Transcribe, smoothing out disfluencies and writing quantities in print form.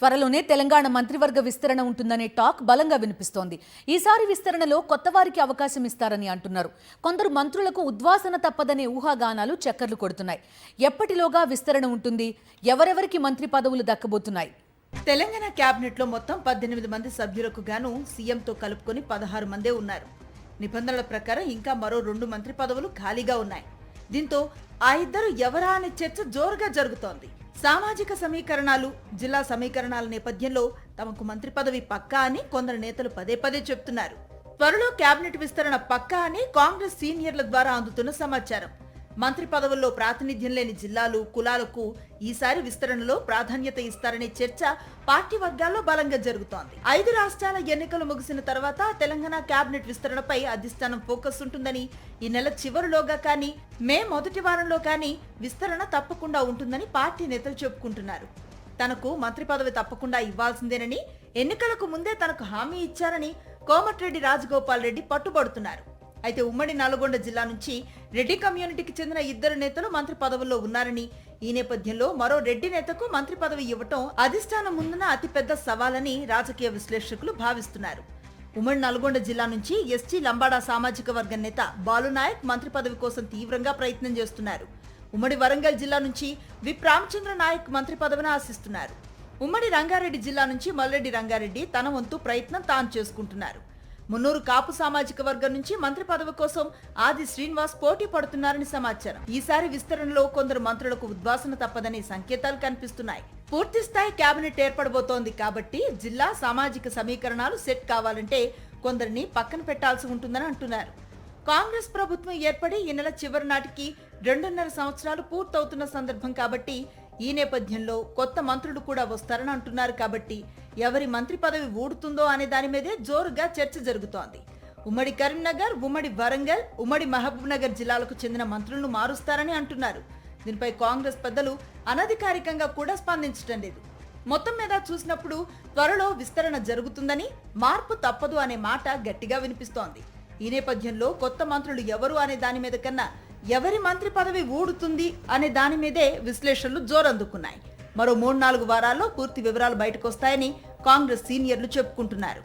త్వరలోనే తెలంగాణ మంత్రివర్గ విస్తరణ ఉంటుందనే టాక్ బలంగా వినిపిస్తోంది. ఈసారి విస్తరణలో కొత్త వారికి అవకాశం ఇస్తారని అంటున్నారు. కొందరు మంత్రులకు ఉద్వాసన తప్పదనే ఊహాగానాలు చక్కర్లు కొడుతున్నాయి. ఎప్పటిలోగా విస్తరణ ఉంటుంది? ఎవరెవరికి మంత్రి పదవులు దక్కబోతున్నాయి? తెలంగాణ క్యాబినెట్ లో మొత్తం 18 మంది సభ్యులకు గాను సీఎంతో కలుపుకొని 16 మందే ఉన్నారు. నిబంధనల ప్రకారం ఇంకా మరో 2 మంత్రి పదవులు ఖాళీగా ఉన్నాయి. దీంతో ఆ ఇద్దరు ఎవరా అనే చర్చ జోరుగా జరుగుతోంది. సామాజిక సమీకరణాలు, జిల్లా సమీకరణాల నేపథ్యంలో తమకు మంత్రి పదవి పక్కా అని కొందరు నేతలు పదే పదే చెప్తున్నారు. త్వరలో కేబినెట్ విస్తరణ పక్కా అని కాంగ్రెస్ సీనియర్ల ద్వారా అందుతున్న సమాచారం. మంత్రి పదవుల్లో ప్రాతినిధ్యం లేని జిల్లాలు, కులాలకు ఈసారి విస్తరణలో ప్రాధాన్యత ఇస్తారనే చర్చ పార్టీ వర్గాల్లో బలంగా జరుగుతోంది. 5 రాష్ట్రాల ఎన్నికలు ముగిసిన తర్వాత తెలంగాణ కేబినెట్ విస్తరణపై అధిష్టానం ఫోకస్ ఉంటుందని, ఈ నెల చివరిలోగా కానీ మే మొదటి వారంలో కానీ విస్తరణ తప్పకుండా ఉంటుందని పార్టీ నేతలు చెప్పుకుంటున్నారు. తనకు మంత్రి పదవి తప్పకుండా ఇవ్వాల్సిందేనని, ఎన్నికలకు ముందే తనకు హామీ ఇచ్చారని కోమటిరెడ్డి రాజగోపాల్ రెడ్డి పట్టుబడుతున్నారు. అయితే ఉమ్మడి నల్గొండ జిల్లా నుంచి రెడ్డి కమ్యూనిటీకి చెందిన 2 నేతలు మంత్రి పదవుల్లో ఉన్నారని, ఈ నేపథ్యంలో మరో రెడ్డి నేతకు మంత్రి పదవి ఇవ్వటం అధిష్టానం ముందున అతిపెద్ద సవాలని రాజకీయ విశ్లేషకులు భావిస్తున్నారు. ఉమ్మడి నల్గొండ జిల్లా నుంచి ఎస్టీ లంబాడా సామాజిక వర్గం నేత బాలునాయక్ మంత్రి పదవి కోసం తీవ్రంగా ప్రయత్నం చేస్తున్నారు. ఉమ్మడి వరంగల్ జిల్లా నుంచి విప్ రామచంద్ర నాయక్ మంత్రి పదవిని ఆశిస్తున్నారు. ఉమ్మడి రంగారెడ్డి జిల్లా నుంచి మల్లెడ్డి రంగారెడ్డి తన వంతు ప్రయత్నం తాను చేసుకుంటున్నారు. మున్నూరు కాపు సామాజిక వర్గం నుంచి మంత్రి పదవి కోసం ఆది శ్రీనివాస్ పోటీ పడుతున్నారని సమాచారం. ఈసారి విస్తరణలో కొందరు మంత్రులకు ఉద్వాసన తప్పదనే సంకేతాలు కనిపిస్తున్నాయి. పూర్తి స్థాయి కేబినెట్ ఏర్పడబోతోంది కాబట్టి జిల్లా సామాజిక సమీకరణాలు సెట్ కావాలంటే కొందరిని పక్కన పెట్టాల్సి ఉంటుందని అంటున్నారు. కాంగ్రెస్ ప్రభుత్వం ఏర్పడి ఈ నెల చివరి నాటికి 2.5 సంవత్సరాలు పూర్తవుతున్న సందర్భం కాబట్టి ఈ నేపథ్యంలో కొత్త మంత్రులు కూడా వస్తారని అంటున్నారు. కాబట్టి ఎవరి మంత్రి పదవి ఊడుతుందో అనే దాని మీదే జోరుగా చర్చ జరుగుతోంది. ఉమ్మడి కరీంనగర్, ఉమ్మడి వరంగల్, ఉమ్మడి మహబూబ్ నగర్ జిల్లాలకు చెందిన మంత్రులను మారుస్తారని అంటున్నారు. దీనిపై కాంగ్రెస్ పెద్దలు అనధికారికంగా కూడా స్పందించడం లేదు. మొత్తం మీద చూసినప్పుడు త్వరలో విస్తరణ జరుగుతుందని, మార్పు తప్పదు అనే మాట గట్టిగా వినిపిస్తోంది. ఈ నేపథ్యంలో కొత్త మంత్రులు ఎవరు అనే దాని మీద కన్నా ఎవరి మంత్రి పదవి ఊడుతుంది అనే దాని మీదే విశ్లేషణలు జోరందుకున్నాయి. మరో 3-4 వారాల్లో పూర్తి వివరాలు బయటకొస్తాయని కాంగ్రెస్ సీనియర్లు చెప్పుకుంటున్నారు.